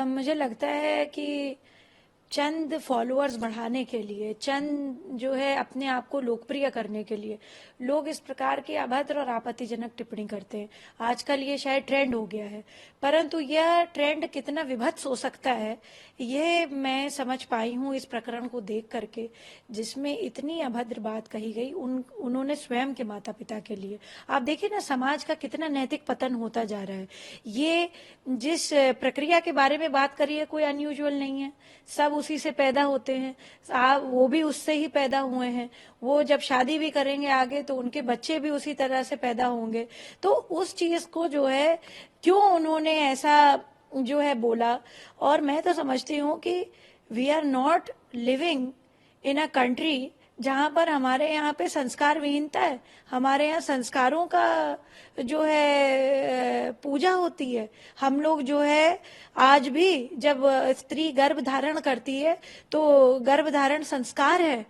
मुझे लगता है कि चंद फॉलोअर्स बढ़ाने के लिए, चंद जो है अपने आप को लोकप्रिय करने के लिए लोग इस प्रकार की अभद्र और आपत्तिजनक टिप्पणी करते हैं। आजकल ये शायद ट्रेंड हो गया है, परंतु यह ट्रेंड कितना विभत्स हो सकता है ये मैं समझ पाई हूँ इस प्रकरण को देख करके, जिसमें इतनी अभद्र बात कही गई उन्होंने स्वयं के माता पिता के लिए। आप देखिए ना, समाज का कितना नैतिक पतन होता जा रहा है। ये जिस प्रक्रिया के बारे में बात करी है कोई अनयूजुअल नहीं है, सब उसी से पैदा होते हैं। आप वो भी उससे ही पैदा हुए हैं। वो जब शादी भी करेंगे आगे तो उनके बच्चे भी उसी तरह से पैदा होंगे। तो उस चीज को जो है क्यों उन्होंने ऐसा जो है बोला। और मैं तो समझती हूँ कि we are not living in a country जहां पर हमारे यहाँ पे संस्कार विहीनता है। हमारे यहाँ संस्कारों का जो है पूजा होती है। हम लोग जो है आज भी जब स्त्री गर्भ धारण करती है तो गर्भ धारण संस्कार है।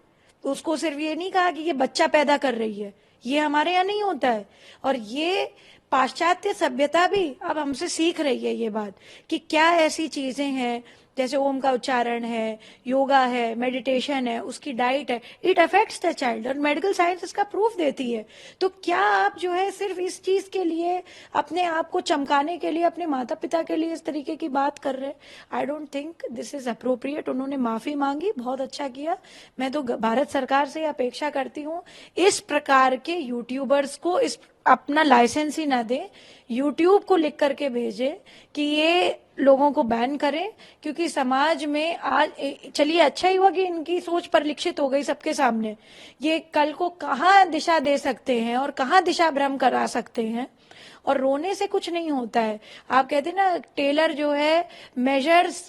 तो उसको सिर्फ ये नहीं कहा कि ये बच्चा पैदा कर रही है, ये हमारे यहाँ नहीं होता है। और ये पाश्चात्य सभ्यता भी अब हमसे सीख रही है ये बात कि क्या ऐसी चीजें हैं, जैसे ओम का उच्चारण है, योगा है, मेडिटेशन है, उसकी डाइट है, इट अफेक्ट्स द चाइल्ड, और मेडिकल साइंस इसका प्रूफ देती है। तो क्या आप जो है सिर्फ इस चीज के लिए अपने आप को चमकाने के लिए अपने माता पिता के लिए इस तरीके की बात कर रहे हैं? I don't think this is appropriate. उन्होंने माफी मांगी, बहुत अच्छा किया। मैं तो भारत सरकार से अपेक्षा करती हूँ इस प्रकार के यूट्यूबर्स को इस अपना लाइसेंस ही ना दे, यूट्यूब को लिख करके भेजे कि ये लोगों को बैन करें। क्योंकि समाज में आज चलिए अच्छा ही हुआ कि इनकी सोच परिलक्षित हो गई सबके सामने। ये कल को कहाँ दिशा दे सकते हैं और कहाँ दिशा भ्रम करा सकते हैं। और रोने से कुछ नहीं होता है। आप कहते हैं ना, टेलर जो है measures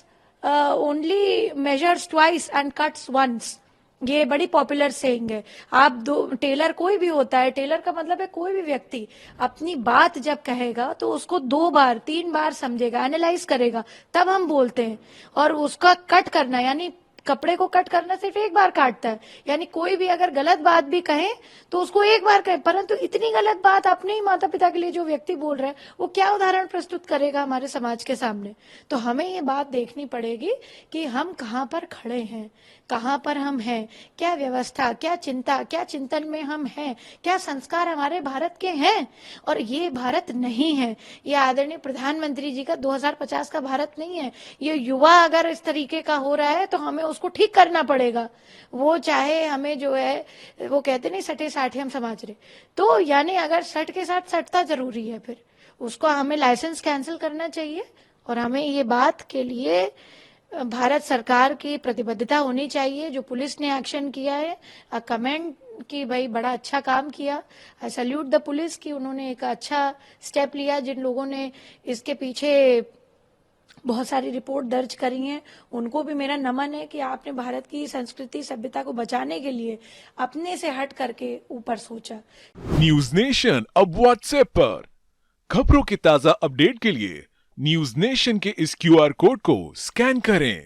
only measures twice and cuts once. ये बड़ी पॉपुलर सेइंग है। आप दो टेलर कोई भी होता है, टेलर का मतलब है कोई भी व्यक्ति अपनी बात जब कहेगा तो उसको 2 बार 3 बार समझेगा, एनालाइज करेगा, तब हम बोलते हैं। और उसका कट करना, यानी कपड़े को कट करना सिर्फ 1 बार काटता है। यानी कोई भी अगर गलत बात भी कहे तो उसको 1 बार कहे, परंतु इतनी गलत बात अपने ही माता पिता के लिए जो व्यक्ति बोल रहा है वो क्या उदाहरण प्रस्तुत करेगा हमारे समाज के सामने। तो हमें ये बात देखनी पड़ेगी कि हम कहाँ पर खड़े हैं, कहाँ पर हम हैं, क्या व्यवस्था, क्या चिंता, क्या चिंतन में हम हैं, क्या संस्कार हमारे भारत के हैं। और ये भारत नहीं है, ये आदरणीय प्रधानमंत्री जी का 2050 का भारत नहीं है। ये युवा अगर इस तरीके का हो रहा है तो हमें उसको ठीक करना पड़ेगा। वो चाहे हमें जो है, वो कहते नहीं सटे साठे हम समाज रहे, तो यानी अगर सट के साथ सटता जरूरी है, फिर उसको हमें लाइसेंस कैंसिल करना चाहिए। और हमें ये बात के लिए भारत सरकार की प्रतिबद्धता होनी चाहिए। जो पुलिस ने एक्शन किया है, कमेंट कि भाई बड़ा अच्छा काम किया, आई सैल्यूट द पुलिस कि उन्होंने एक अच्छा स्टेप लिया। जिन लोगों ने इसके पीछे बहुत सारी रिपोर्ट दर्ज करी हैं उनको भी मेरा नमन है कि आपने भारत की संस्कृति सभ्यता को बचाने के लिए अपने से हट करके ऊपर सोचा। न्यूज नेशन अब व्हाट्सएप पर खबरों के ताजा अपडेट के लिए न्यूज नेशन के इस क्यूआर कोड को स्कैन करें।